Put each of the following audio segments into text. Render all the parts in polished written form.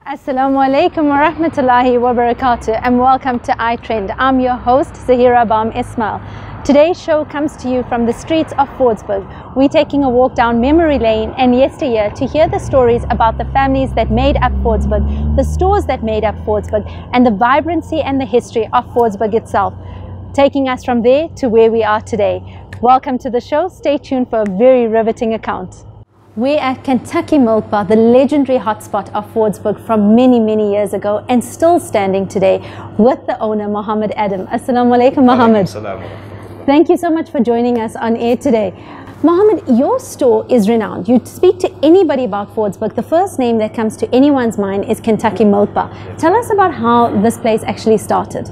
Assalamu alaikum wa rahmatullahi wa barakatuh and welcome to iTREND. I'm your host Zaheerah Bham Ismail. Today's show comes to you from the streets of Fordsburg. We're taking a walk down memory lane and yesteryear to hear the stories about the families that made up Fordsburg, the stores that made up Fordsburg, and the vibrancy and the history of Fordsburg itself, taking us from there to where we are today. Welcome to the show. Stay tuned for a very riveting account. We're at Kentucky Milk Bar, the legendary hotspot of Fordsburg from many years ago and still standing today with the owner, Mohammed Adam. Assalamu alaikum, Mohammed. Thank you so much for joining us on air today. Mohammed, your store is renowned. You speak to anybody about Fordsburg, the first name that comes to anyone's mind is Kentucky Milk Bar. Tell us about how this place actually started.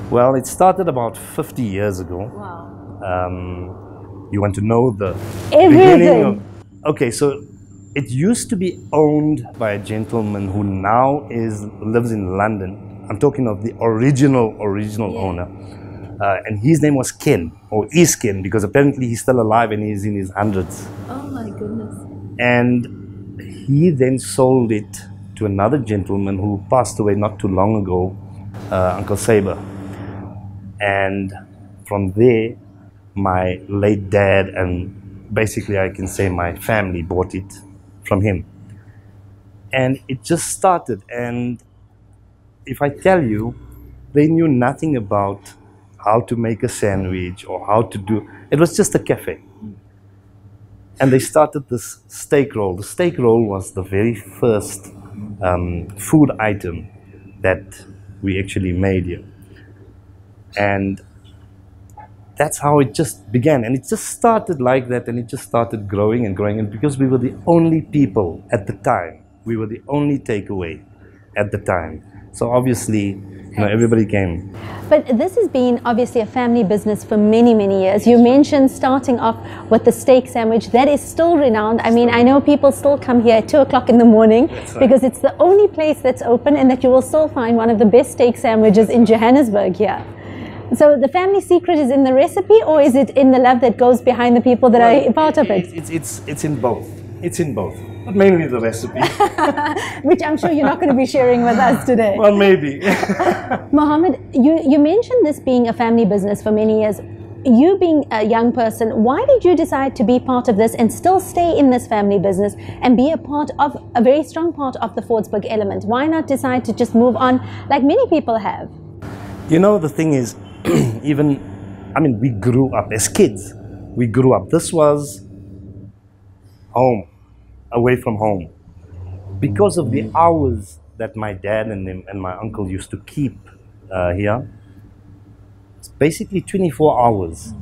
Well, it started about 50 years ago. Wow. You want to know the Everything. beginning of... Okay, so it used to be owned by a gentleman who now lives in London. I'm talking of the original owner. And his name was Ken, or is Ken, because apparently he's still alive and he's in his hundreds. Oh my goodness. And he then sold it to another gentleman who passed away not too long ago, Uncle Saber. And from there, my late dad and basically I can say my family bought it from him. And it just started, and if I tell you, they knew nothing about how to make a sandwich or how to do, it was just a cafe. And they started this steak roll. The steak roll was the very first food item that we actually made here. And that's how it just began, and it just started like that, and it just started growing and growing. And because we were the only people at the time, we were the only takeaway at the time, so obviously, you know, everybody came. But this has been obviously a family business for many years. You mentioned starting off with the steak sandwich. That is still renowned. I mean, I know people still come here at 2 o'clock in the morning because it's the only place that's open, and that you will still find one of the best steak sandwiches in Johannesburg here. So the family secret is in the recipe, or is it in the love that goes behind the people that are part of it? It's in both. It's in both. But mainly the recipe. Which I'm sure you're not going to be sharing with us today. Well, maybe. Mohammed, you mentioned this being a family business for many years. You being a young person, why did you decide to be part of this and still stay in this family business and be a very strong part of the Fordsburg element? Why not decide to just move on like many people have? You know, the thing is, we grew up as kids. We grew up. This was home, away from home. Because of the hours that my dad and my uncle used to keep here, it's basically 24 hours.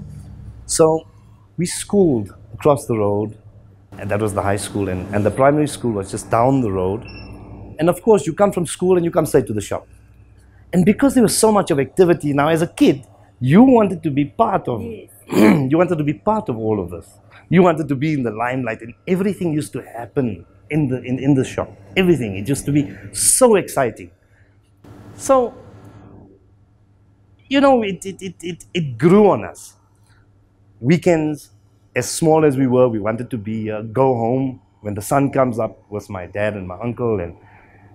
So we schooled across the road, and that was the high school, and the primary school was just down the road. And of course, you come from school and you come straight to the shop. And because there was so much of activity, now as a kid, you wanted to be part of, you wanted to be part of all of this. You wanted to be in the limelight, and everything used to happen in the shop. Everything, it used to be so exciting. So, you know, it grew on us. Weekends, as small as we were, we wanted to be, go home when the sun comes up with my dad and my uncle, and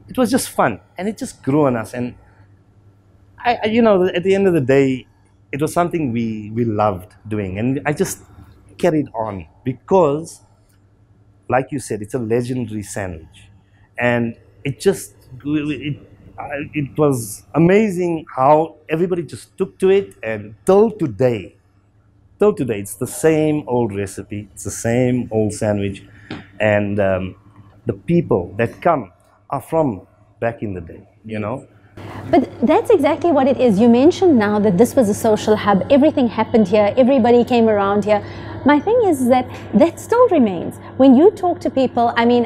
it was just fun, and it just grew on us. And you know, at the end of the day, it was something we loved doing, and I just carried on because, like you said, it's a legendary sandwich, and it was amazing how everybody just took to it, and till today, it's the same old recipe, it's the same old sandwich, and the people that come are from back in the day, you know. But that's exactly what it is. You mentioned now that this was a social hub. Everything happened here. Everybody came around here. My thing is that still remains. When you talk to people, I mean,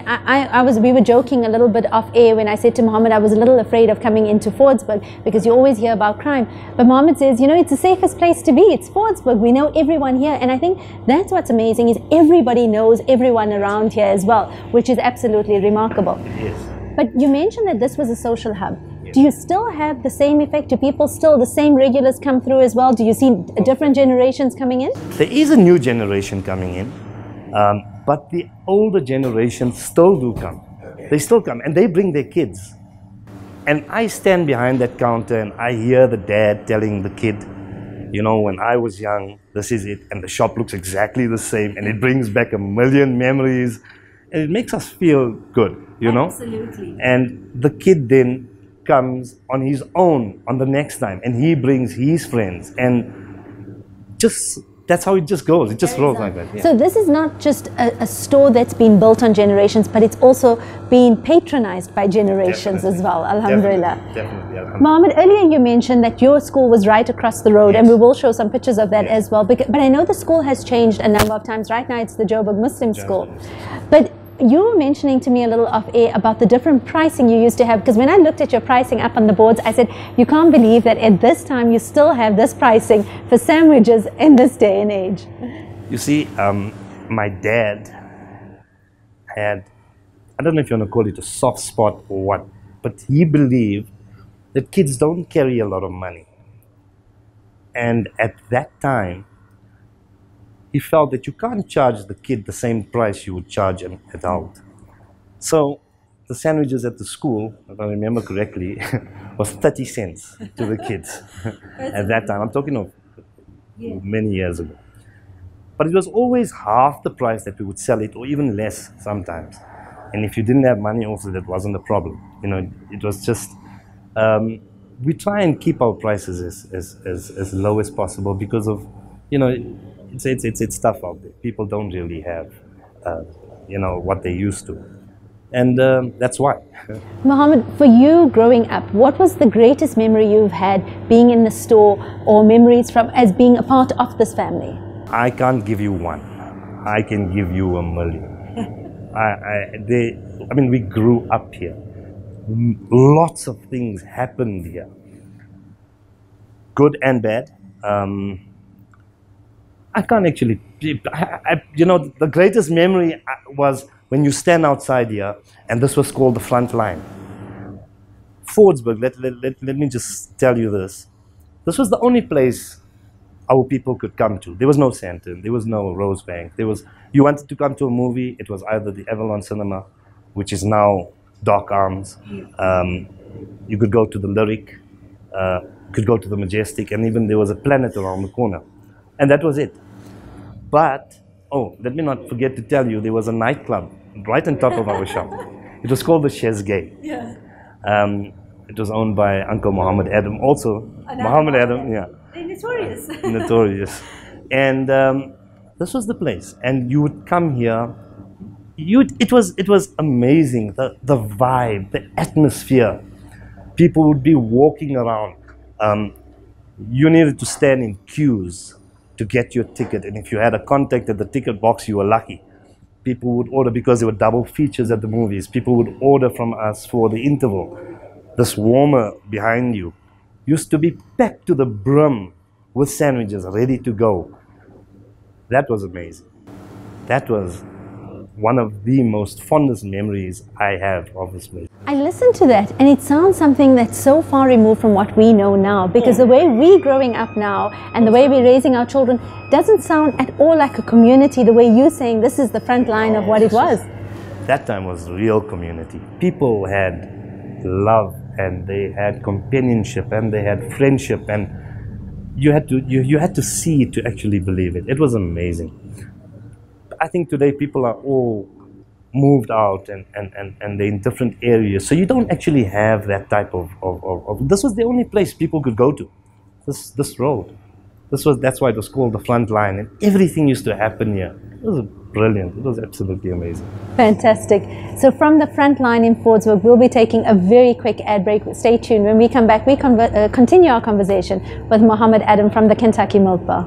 we were joking a little bit off air when I said to Mohammed I was a little afraid of coming into Fordsburg because you always hear about crime. But Mohammed says, you know, it's the safest place to be. It's Fordsburg. We know everyone here. And I think that's what's amazing is everybody knows everyone around here as well, which is absolutely remarkable. Yes. But you mentioned that this was a social hub. Do you still have the same effect? Do people still, the same regulars come through as well? Do you see different generations coming in? There is a new generation coming in, but the older generation still do come. They still come, and they bring their kids. And I stand behind that counter and I hear the dad telling the kid, you know, when I was young, this is it, and the shop looks exactly the same, and it brings back a million memories, and it makes us feel good, you know? Absolutely. And the kid then comes on his own on the next time, and he brings his friends, and just that's how it just goes. It just rolls like that. Yeah. So this is not just a store that's been built on generations, but it's also been patronized by generations as well. Alhamdulillah. Definitely. Mohammed, earlier you mentioned that your school was right across the road, and we will show some pictures of that as well. But I know the school has changed a number of times. Right now it's the Joburg Muslim School. But you were mentioning to me a little off air about the different pricing you used to have, because when I looked at your pricing up on the boards, I said, you can't believe that at this time you still have this pricing for sandwiches in this day and age. You see, my dad had, I don't know if you want to call it a soft spot or what, but he believed that kids don't carry a lot of money. And at that time, he felt that you can't charge the kid the same price you would charge an adult. So the sandwiches at the school, if I remember correctly, was 30 cents to the kids at that time. I'm talking of many years ago. But it was always half the price that we would sell it, or even less sometimes. And if you didn't have money also, that wasn't a problem. You know, it was just, we try and keep our prices as low as possible because of, you know, it's tough out there. People don't really have, you know, what they used to. And that's why. Mohammed, for you growing up, what was the greatest memory you've had being in the store, or memories from as being a part of this family? I can't give you one. I can give you a million. I mean, we grew up here. Lots of things happened here. Good and bad. I can't actually, you know, the greatest memory was when you stand outside here, and this was called the front line. Fordsburg, let me just tell you this. This was the only place our people could come to. There was no Sandton, there was no Rosebank. You wanted to come to a movie, it was either the Avalon Cinema, which is now Dark Arms. You could go to the Lyric, could go to the Majestic, and even there was a Planet around the corner. And that was it. But, oh, let me not forget to tell you, there was a nightclub right on top of our shop. It was called the Shezgay. Yeah. It was owned by Uncle Muhammad Adam, also. Muhammad Adam, yeah. Notorious. Notorious. And this was the place. And you would come here. It was amazing. The vibe, the atmosphere. People would be walking around. You needed to stand in queues to get your ticket, and if you had a contact at the ticket box, you were lucky. People would order, because there were double features at the movies. People would order from us for the interval. This warmer behind you used to be packed to the brim with sandwiches ready to go. That was amazing. That was one of the most fondest memories I have of this place. I listened to that, and it sounds something that's so far removed from what we know now, because the way we're growing up now and the way we're raising our children doesn't sound at all like a community, the way you're saying this is the front line of what it was. That time was real community. People had love, and they had companionship, and they had friendship, and you had to see it to actually believe it. It was amazing. I think today people are all moved out and they're in different areas. So you don't actually have that type of this was the only place people could go to. This road. That's why it was called the front line, and everything used to happen here. It was brilliant. It was absolutely amazing. Fantastic. So from the front line in Fordsburg, we'll be taking a very quick ad break. Stay tuned. When we come back, we continue our conversation with Muhammad Adam from the Kentucky Milk Bar.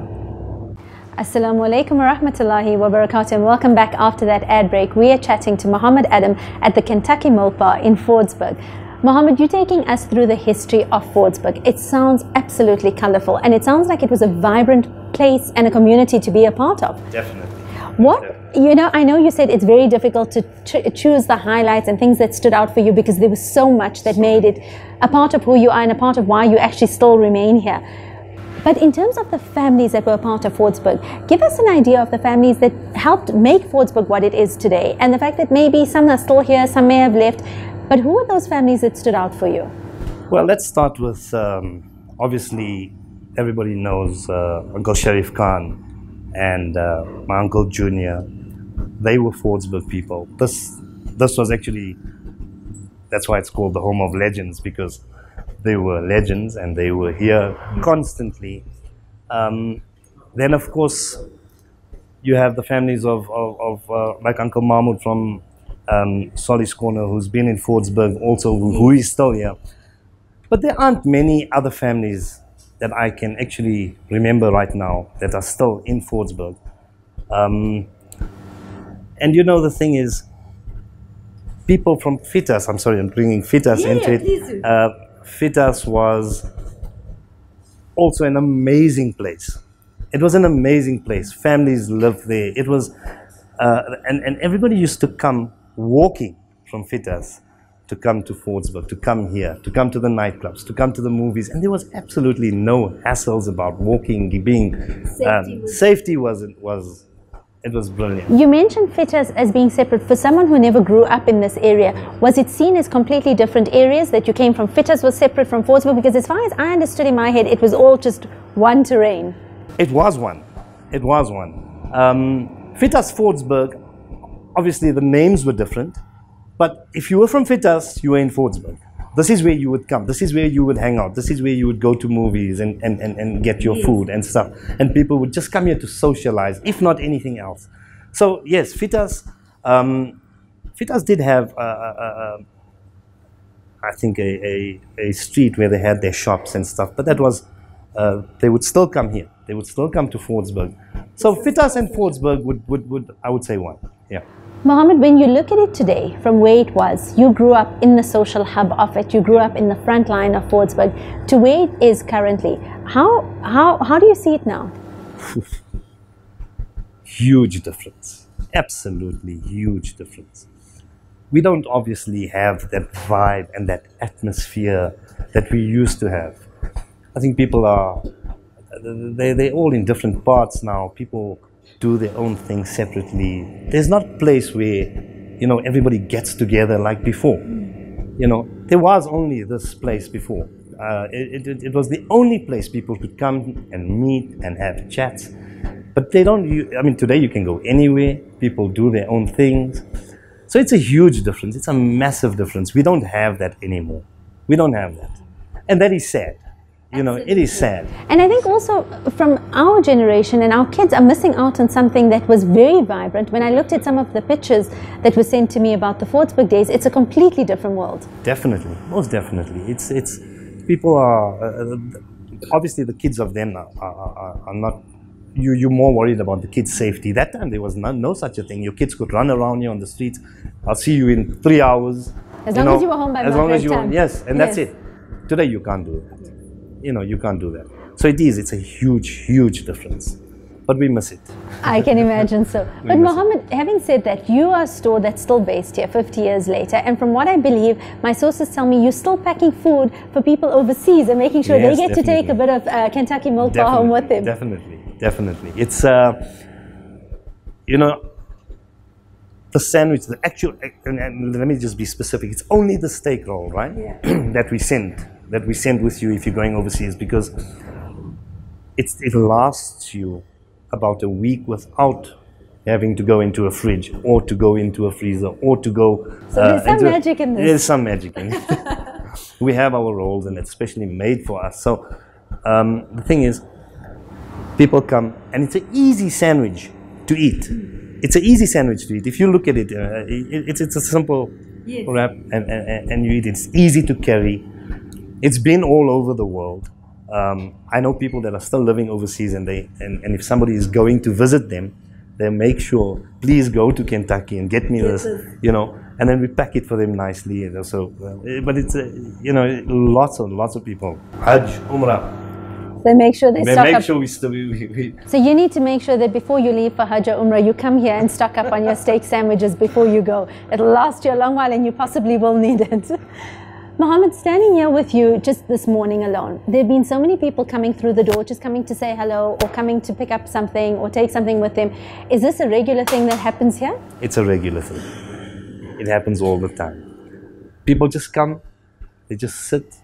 Assalamu alaikum wa rahmatullahi wa barakatuh, and welcome back after that ad break. We are chatting to Muhammad Adam at the Kentucky Milk Bar in Fordsburg. Muhammad, you're taking us through the history of Fordsburg. It sounds absolutely colorful, and it sounds like it was a vibrant place and a community to be a part of. Definitely. You know, I know you said it's very difficult to choose the highlights and things that stood out for you, because there was so much that made it a part of who you are and a part of why you actually still remain here. But in terms of the families that were part of Fordsburg, give us an idea of the families that helped make Fordsburg what it is today, and the fact that maybe some are still here, some may have left, but who are those families that stood out for you? Well, let's start with, obviously, everybody knows Uncle Sharif Khan and my Uncle Junior. They were Fordsburg people. This was actually, that's why it's called the home of legends, because they were legends and they were here constantly. Then, of course, you have the families of like Uncle Mahmoud from Sully's Corner, who's been in Fordsburg also, who is still here. But there aren't many other families that I can actually remember right now that are still in Fordsburg. And you know, the thing is, people from Fitas, I'm sorry, I'm bringing Fitas into it. Fitas was also an amazing place. It was an amazing place. Families lived there. It was, and everybody used to come walking from Fitas to come to Fordsburg, to come here, to come to the nightclubs, to come to the movies, and there was absolutely no hassles about walking, being, safety was brilliant. You mentioned Fitas as being separate. For someone who never grew up in this area, was it seen as completely different areas that you came from? Fitas was separate from Fordsburg, because as far as I understood in my head, it was all just one terrain. It was one. It was one. Fitas Fordsburg, obviously the names were different, but if you were from Fitas, you were in Fordsburg. This is where you would come. This is where you would hang out. This is where you would go to movies and get your food and stuff. And people would just come here to socialize, if not anything else. So yes, Fitas did have, I think, a street where they had their shops and stuff. But that was, they would still come here. They would still come to Fordsburg. So Fitas and Fordsburg would I would say one. Yeah. Mohammed, when you look at it today, from where it was, you grew up in the social hub of it, you grew up in the front line of Fordsburg, to where it is currently. How do you see it now? Huge difference. Absolutely huge difference. We don't obviously have that vibe and that atmosphere that we used to have. I think people are, they're all in different parts now. People do their own thing separately. There's not a place where, you know, everybody gets together like before. You know, there was only this place before. It was the only place people could come and meet and have chats. But they don't, I mean, today you can go anywhere. People do their own things. So it's a huge difference. It's a massive difference. We don't have that anymore. We don't have that. And that is sad. You know, it is sad. And I think also from our generation, and our kids are missing out on something that was very vibrant. When I looked at some of the pictures that were sent to me about the Fordsburg days, it's a completely different world. Definitely, most definitely. It's people are, obviously the kids of them are not, you're more worried about the kids' safety. That time there was no such a thing. Your kids could run around you on the streets. I'll see you in 3 hours. As long as you were home by time. Yes, and that's it. Today you can't do that. You know, you can't do that. So it's a huge, huge difference. But we miss it. I can imagine so. But Mohammed, having said that, you are a store that's still based here 50 years later. And from what I believe, my sources tell me you're still packing food for people overseas and making sure they get to take a bit of Kentucky milk bar home with them. Definitely. It's, you know, the sandwich, the actual, and let me just be specific, it's only the steak roll, right? Yeah. that we send with you if you're going overseas, because it lasts you about a week without having to go into a fridge or to go into a freezer or to go. So there's some magic in this. There's some magic in it. We have our rolls, and it's specially made for us. So the thing is, people come, and it's an easy sandwich to eat. It's an easy sandwich to eat. If you look at it, it's a simple wrap, and you eat it. It's easy to carry. It's been all over the world. I know people that are still living overseas, and if somebody is going to visit them, they make sure, please go to Kentucky and get me this, you know, and then we pack it for them nicely. And so, but it's, you know, lots of people. Hajj, Umrah. They make sure they stock up. So you need to make sure that before you leave for Hajj or Umrah, you come here and stock up on your steak sandwiches before you go. It'll last you a long while, and you possibly will need it. Mohammed, standing here with you just this morning alone, there have been so many people coming through the door, just coming to say hello or coming to pick up something or take something with them. Is this a regular thing that happens here? It's a regular thing. It happens all the time. People just come, they just sit,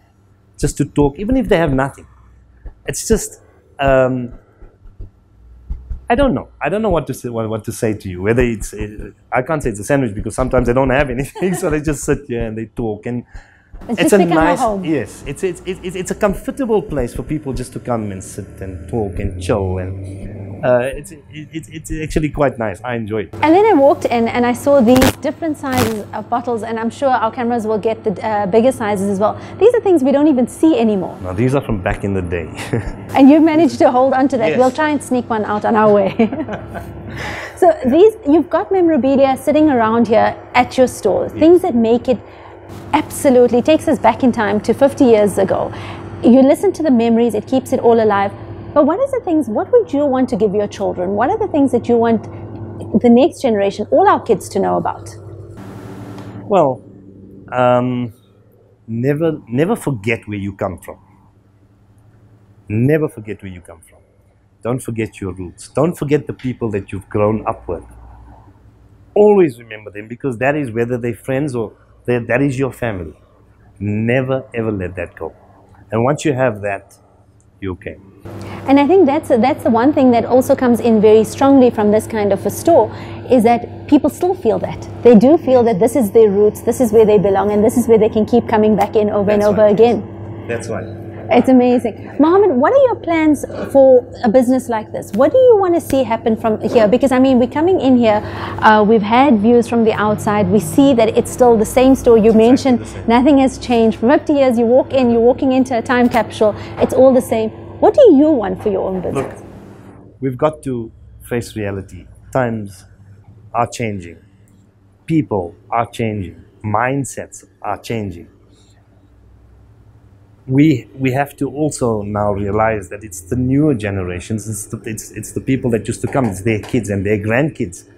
just to talk, even if they have nothing. It's just, I don't know. I don't know what to say to you. Whether I can't say it's a sandwich because sometimes they don't have anything, so they just sit here and they talk. And it's a nice, yes. It's a comfortable place for people just to come and sit and talk and chill, and it's actually quite nice. I enjoy it. And then I walked in and I saw these different sizes of bottles, and I'm sure our cameras will get the bigger sizes as well. These are things we don't even see anymore. No, these are from back in the day. And you managed to hold on to that. Yes. We'll try and sneak one out on our way. So you've got memorabilia sitting around here at your store, things that make it absolutely takes us back in time to 50 years ago. You listen to the memories, it keeps it all alive. But what would you want to give your children? What are the things that you want the next generation, all our kids, to know about? Well, never forget where you come from. Never forget where you come from. Don't forget your roots. Don't forget the people that you've grown up with. Always remember them, because that is, whether they're friends or that is your family. Never ever let that go. And once you have that, you're okay. And I think that's the one thing that also comes in very strongly from this kind of a store, is that people still feel that. They do feel that this is their roots, this is where they belong, and this is where they can keep coming back in over and over again. That's right. It's amazing. Mohammed, what are your plans for a business like this? What do you want to see happen from here? Because I mean, we're coming in here, we've had views from the outside, we see that it's still the same store. You mentioned nothing has changed. For 50 years, you walk in, you're walking into a time capsule, it's all the same. What do you want for your own business? Look, we've got to face reality. Times are changing. People are changing. Mindsets are changing. We have to also now realize that it's the newer generations, it's the people that used to come, it's their kids and their grandkids.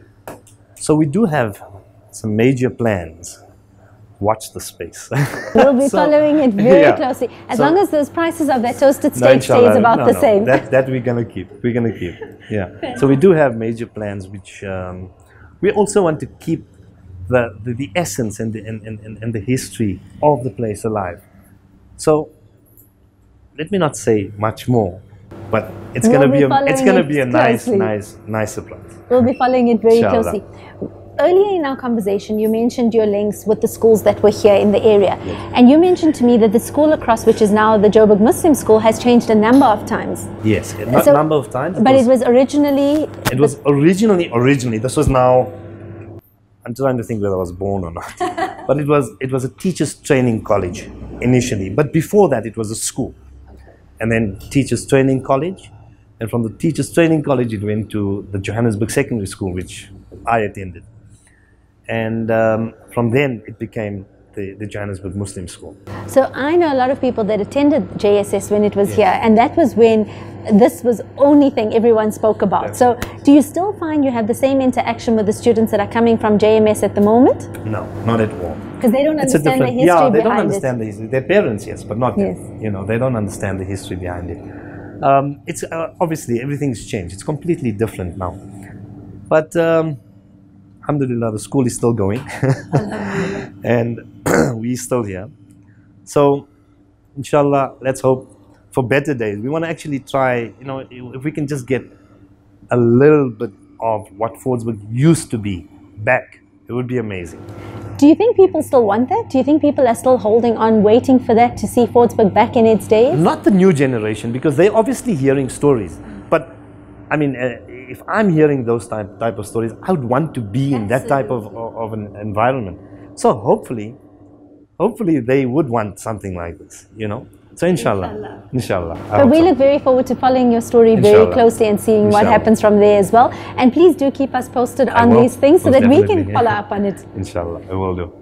So we do have some major plans. Watch the space. We'll be following it very closely. As long as those prices of that toasted steak stays about the same. That we're going to keep. We're going to keep. Yeah. So we do have major plans, which we also want to keep the essence and the history of the place alive. So let me not say much more, but it's going to be a nice surprise. We'll be following it very closely. Earlier in our conversation, you mentioned your links with the schools that were here in the area. Yes. And you mentioned to me that the school across, which is now the Joburg Muslim School, has changed a number of times. Yes, not a number of times. But it was originally... It was originally, this was now... I'm trying to think whether I was born or not. But it was a teachers training college initially. But before that, it was a school. And then teachers training college. And from the teachers training college, it went to the Johannesburg Secondary School, which I attended. And from then, it became the Johannesburg Muslim School. So I know a lot of people that attended JSS when it was here, and that was when this was the only thing everyone spoke about. So do you still find you have the same interaction with the students that are coming from JMS at the moment? No, not at all. Because they don't understand the history behind it. Yeah, they don't understand the history. Their parents, yes, but not them. You know, they don't understand the history behind it. It's obviously everything's changed. It's completely different now. But alhamdulillah, the school is still going. And we're still here. So, inshallah, let's hope for better days. We want to actually try, you know, if we can just get a little bit of what Fordsburg used to be back, it would be amazing. Do you think people still want that? Do you think people are still holding on, waiting for that, to see Fordsburg back in its days? Not the new generation, because they're obviously hearing stories. But, I mean, if I'm hearing those type of stories, I would want to be in that type of an environment. So hopefully they would want something like this, you know. So inshallah. But we look very forward to following your story very closely and seeing what happens from there as well. And please do keep us posted on these things so that we can follow up on it. Inshallah, I will do.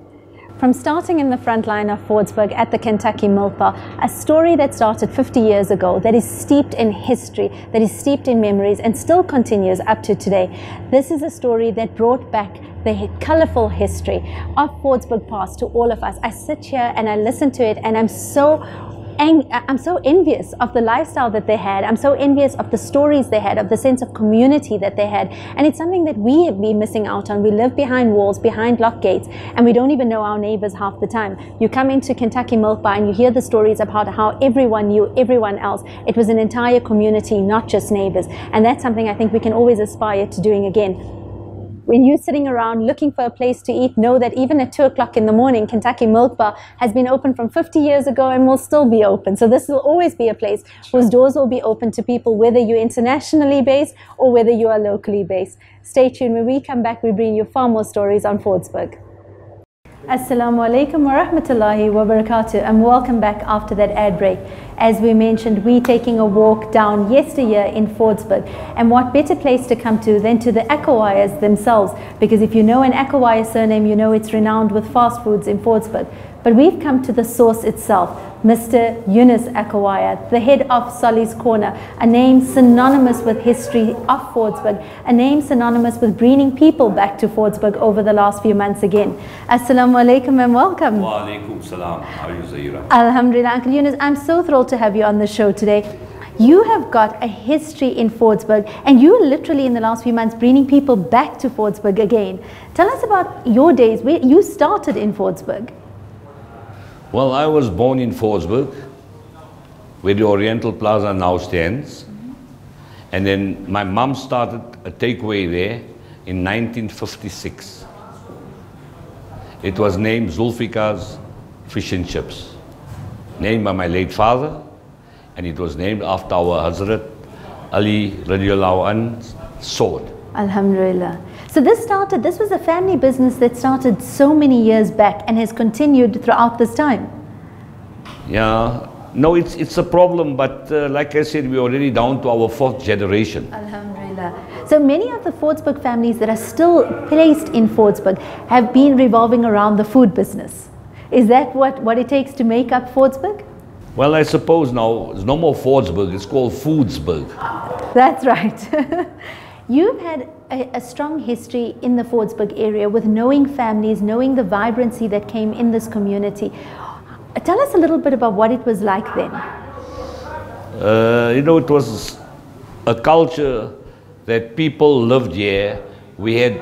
From starting in the front line of Fordsburg at the Kentucky Milk Bar, a story that started 50 years ago, that is steeped in history, that is steeped in memories and still continues up to today. This is a story that brought back the colourful history of Fordsburg past to all of us. I sit here and I listen to it and I'm so envious of the lifestyle that they had. I'm so envious of the stories they had, of the sense of community that they had. And it's something that we have been missing out on. We live behind walls, behind locked gates, and we don't even know our neighbors half the time. You come into Kentucky Milk Bar and you hear the stories about how everyone knew everyone else. It was an entire community, not just neighbors. And that's something I think we can always aspire to doing again. When you're sitting around looking for a place to eat, know that even at 2 o'clock in the morning, Kentucky Milk Bar has been open from 50 years ago and will still be open. So this will always be a place whose doors will be open to people, whether you're internationally based or whether you are locally based. Stay tuned. When we come back, we bring you far more stories on Fordsburg. Assalamu alaikum wa rahmatullahi wa barakatuh, and welcome back after that ad break. As we mentioned, we're taking a walk down yesteryear in Fordsburg, and what better place to come to than to the Akawayas themselves, because if you know an Akawaya surname, you know it's renowned with fast foods in Fordsburg. But we've come to the source itself, Mr. Yunus Akawaya, the head of Sully's Corner, a name synonymous with history of Fordsburg, a name synonymous with bringing people back to Fordsburg over the last few months again. Assalamu alaikum and welcome. Wa alaikum salam. How are you, Zaheerah? Alhamdulillah. Uncle Yunus, I'm so thrilled to have you on the show today. You have got a history in Fordsburg, and you are literally in the last few months bringing people back to Fordsburg again. Tell us about your days, where you started in Fordsburg. Well, I was born in Fordsburg, where the Oriental Plaza now stands. And then my mom started a takeaway there in 1956. It was named Zulfikar's Fish and Chips, named by my late father, and it was named after our Hazrat Ali radiallahu anhu's sword. Alhamdulillah. So this was a family business that started so many years back and has continued throughout this time. Yeah, no, it's a problem, but like I said, we're already down to our 4th generation. Alhamdulillah. So many of the Fordsburg families that are still placed in Fordsburg have been revolving around the food business. Is that what it takes to make up Fordsburg? Well, I suppose now it's no more Fordsburg, it's called Foodsburg. That's right. You've had a strong history in the Fordsburg area with knowing families, knowing the vibrancy that came in this community. Tell us a little bit about what it was like then. You know, it was a culture that people lived here. We had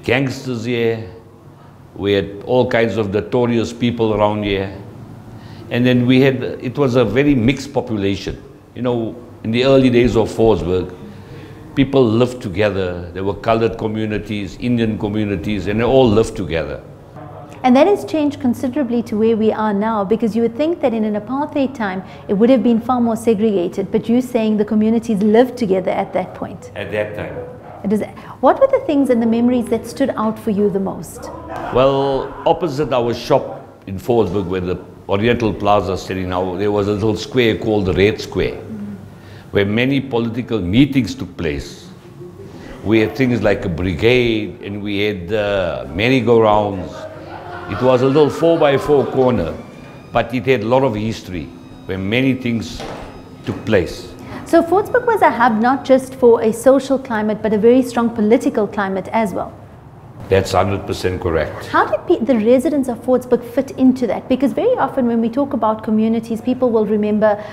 gangsters here. We had all kinds of notorious people around here. And then it was a very mixed population. You know, in the early days of Fordsburg, people lived together. There were colored communities, Indian communities, and they all lived together. And that has changed considerably to where we are now, because you would think that in an apartheid time, it would have been far more segregated. But you're saying the communities lived together at that point. At that time. What were the things and the memories that stood out for you the most? Well, opposite our shop in Fordsburg, where the Oriental Plaza is sitting now, there was a little square called the Red Square, where many political meetings took place. We had things like a brigade, and we had merry-go-rounds. It was a little 4x4 corner, but it had a lot of history, where many things took place. So Fordsburg was a hub not just for a social climate, but a very strong political climate as well. That's 100% correct. How did the residents of Fordsburg fit into that? Because very often when we talk about communities, people will remember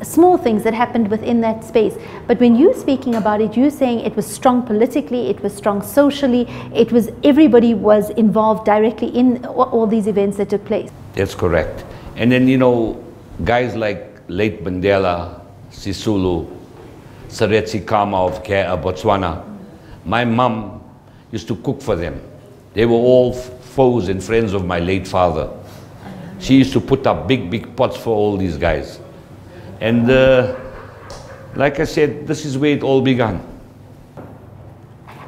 small things that happened within that space. But when you're speaking about it, you're saying it was strong politically, it was strong socially, everybody was involved directly in all these events that took place. That's correct. And then, you know, guys like late Mandela, Sisulu, Saretsi Kama of Botswana, my mom used to cook for them. They were all foes and friends of my late father. She used to put up big pots for all these guys. And like I said, this is where it all began.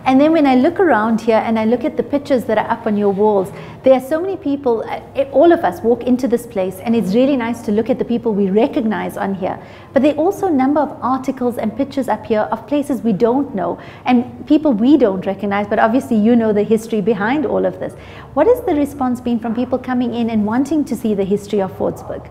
And then when I look around here and I look at the pictures that are up on your walls, there are so many people, all of us walk into this place, and it's really nice to look at the people we recognize on here. But there are also a number of articles and pictures up here of places we don't know and people we don't recognize, but obviously you know the history behind all of this. What has the response been from people coming in and wanting to see the history of Fordsburg?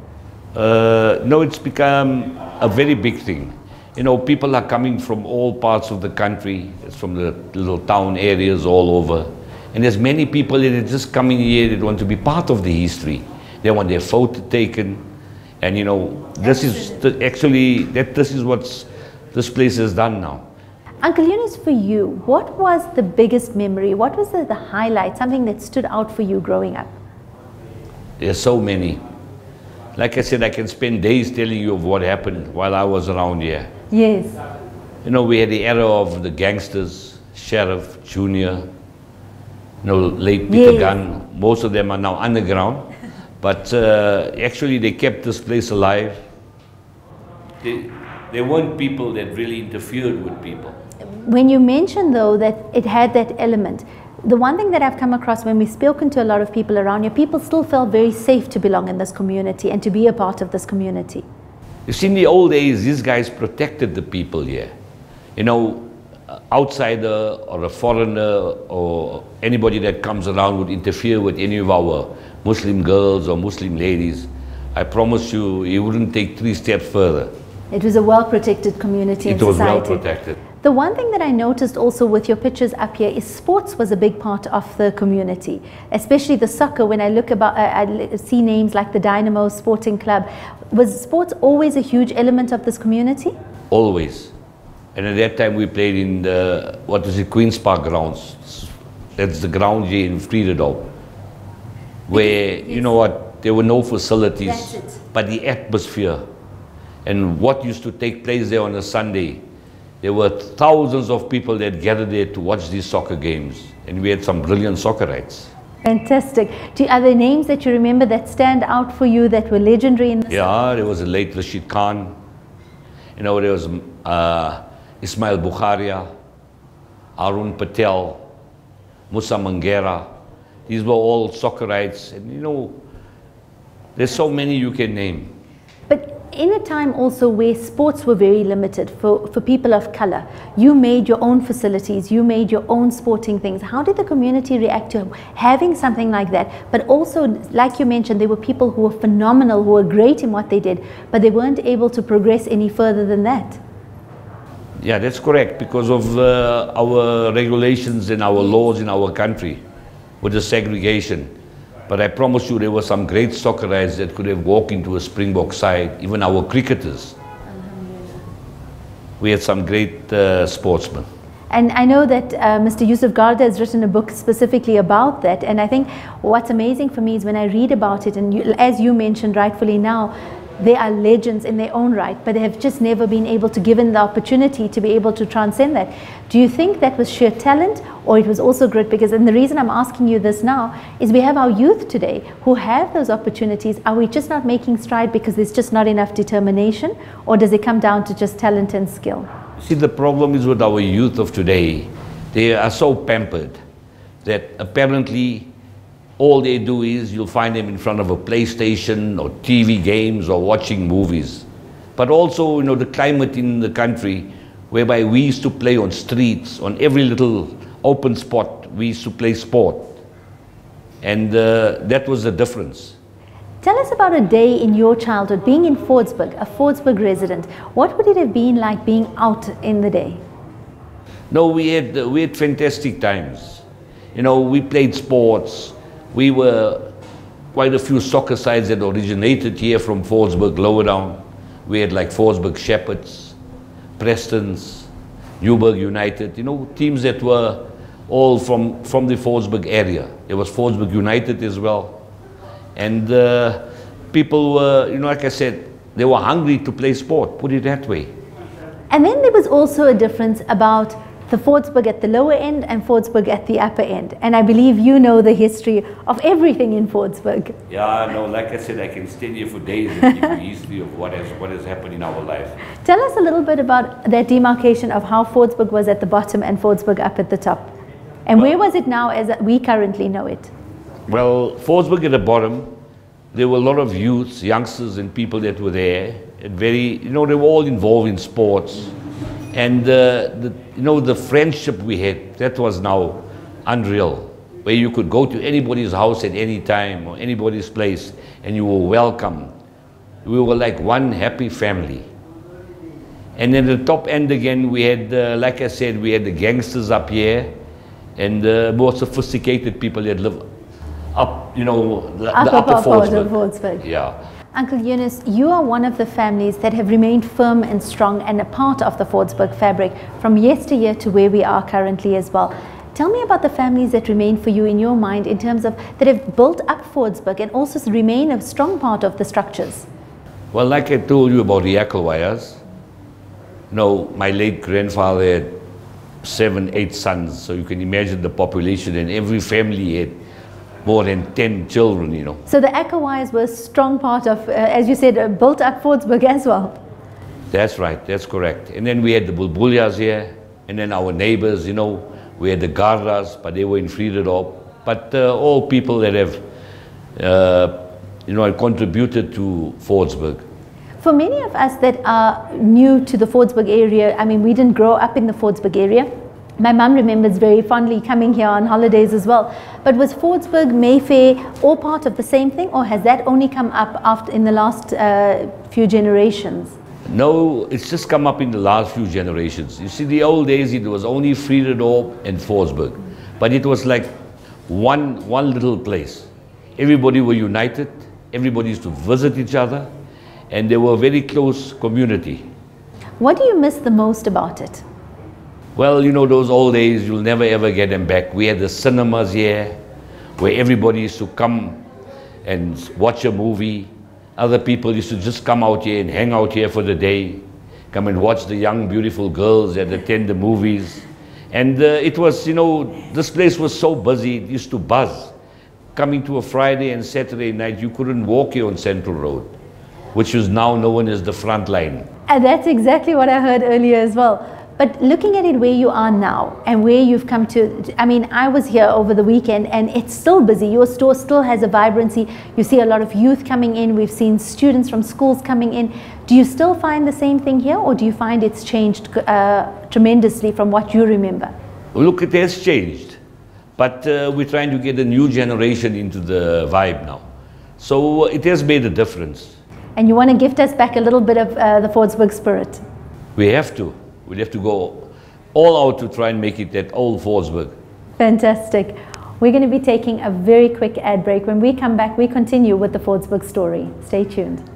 No, it's become a very big thing. You know, people are coming from all parts of the country, from the little town areas all over. And there's many people that are just coming here that want to be part of the history. They want their photo taken. And you know, this is this is what this place has done now. Uncle Yunus, for you, what was the biggest memory? What was the highlight, something that stood out for you growing up? There's so many. Like I said, I can spend days telling you of what happened while I was around here. Yes. You know, we had the era of the gangsters, Sheriff, Junior, you know, late Peter Yes. Gunn. Most of them are now underground. But actually they kept this place alive. There weren't people that really interfered with people. When you mentioned though that it had that element, the one thing that I've come across when we've spoken to a lot of people around here, people still felt very safe to belong in this community and to be a part of this community. You see, in the old days, these guys protected the people here. You know, outsider or a foreigner or anybody that comes around would interfere with any of our Muslim girls or Muslim ladies. I promise you, he wouldn't take 3 steps further. It was a well-protected community and society. It was well protected. The one thing that I noticed also with your pictures up here is sports was a big part of the community, especially the soccer. When I look about, I see names like the Dynamo Sporting Club. Was sports always a huge element of this community? Always. And at that time we played in the, what is it, Queen's Park grounds. That's the ground here in Friederdorp, where, you know what, there were no facilities, but the atmosphere and what used to take place there on a Sunday. There were thousands of people that gathered there to watch these soccer games, and we had some brilliant soccerites. Fantastic. Are there names that you remember that stand out for you that were legendary in the Yeah, there was a late Rashid Khan. You know, there was Ismail Bukharia, Arun Patel, Musa Mangera. These were all soccerites, and you know, there's so many you can name. But in a time also where sports were very limited for people of color, you made your own facilities, you made your own sporting things. How did the community react to having something like that? But also, like you mentioned, there were people who were phenomenal, who were great in what they did, but they weren't able to progress any further than that. Yeah, that's correct, because of our regulations and our laws in our country with the segregation. But I promise you, there were some great soccerites that could have walked into a Springbok side, even our cricketers. We had some great sportsmen. And I know that Mr. Yusuf Garda has written a book specifically about that. And I think what's amazing for me is when I read about it, and as you mentioned rightfully now, they are legends in their own right, but they have just never been able to given the opportunity to be able to transcend that. Do you think that was sheer talent, or it was also grit? Because, and the reason I'm asking you this now is we have our youth today who have those opportunities. Are we just not making stride because there's just not enough determination, or does it come down to just talent and skill? See, the problem is with our youth of today, they are so pampered that apparently all they do is you'll find them in front of a PlayStation or TV games or watching movies. But also, you know, the climate in the country whereby we used to play on streets, on every little open spot, we used to play sport. And that was the difference. Tell us about a day in your childhood, being in Fordsburg, a Fordsburg resident. What would it have been like being out in the day? No, we had fantastic times. You know, we played sports. We were quite a few soccer sides that originated here from Fordsburg, lower down. We had like Fordsburg Shepherds, Prestons, Newburgh United, you know, teams that were all from the Fordsburg area. There was Fordsburg United as well. And people were, you know, like I said, they were hungry to play sport, put it that way. And then there was also a difference about the Fordsburg at the lower end and Fordsburg at the upper end. And I believe you know the history of everything in Fordsburg. Yeah, no, like I said, I can stand here for days and give you history of what has happened in our life. Tell us a little bit about that demarcation of how Fordsburg was at the bottom and Fordsburg up at the top. And where was it now as we currently know it? Well, Fordsburg at the bottom, there were a lot of youths, youngsters and people that were there. And very, they were all involved in sports. And the friendship we had, that was now unreal. Where you could go to anybody's house at any time or anybody's place and you were welcome. We were like one happy family. And then the top end again, we had, like I said, we had the gangsters up here and more sophisticated people that live up, the upper Fordsburg. Yeah. Uncle Yunus, you are one of the families that have remained firm and strong and a part of the Fordsburg fabric from yesteryear to where we are currently as well. Tell me about the families that remain for you in your mind in terms of that have built up Fordsburg and also remain a strong part of the structures. Well, like I told you about the Ecclewires, my late grandfather had 7, 8 sons, so you can imagine the population, and every family had more than 10 children, So the Ecclewires were a strong part of, as you said, built up Fordsburg as well. That's right, that's correct. And then we had the Bulbulias here, and then our neighbors, we had the Gardas, but they were in Friederdorp. But all people that have, contributed to Fordsburg. For many of us that are new to the Fordsburg area, I mean, we didn't grow up in the Fordsburg area. My mum remembers very fondly coming here on holidays as well. But was Fordsburg, Mayfair all part of the same thing, or has that only come up in the last few generations? No, it's just come up in the last few generations. You see, the old days, it was only Friederdorp and Fordsburg. But it was like one little place. Everybody were united, everybody used to visit each other, and they were a very close community. What do you miss the most about it? Well, those old days, you'll never ever get them back. We had the cinemas here, where everybody used to come and watch a movie. Other people used to just come out here and hang out here for the day, come and watch the young, beautiful girls that attend the movies. And it was, this place was so busy, it used to buzz. Coming to a Friday and Saturday night, you couldn't walk here on Central Road, which is now known as the front line. And that's exactly what I heard earlier as well. But looking at it where you are now and where you've come to, I mean, I was here over the weekend and it's still busy. Your store still has a vibrancy. You see a lot of youth coming in. We've seen students from schools coming in. Do you still find the same thing here, or do you find it's changed tremendously from what you remember? Look, it has changed. But we're trying to get a new generation into the vibe now. So it has made a difference. And you want to gift us back a little bit of the Fordsburg spirit? We have to. We'll have to go all out to try and make it that old Fordsburg. Fantastic. We're going to be taking a very quick ad break. When we come back, we continue with the Fordsburg story. Stay tuned.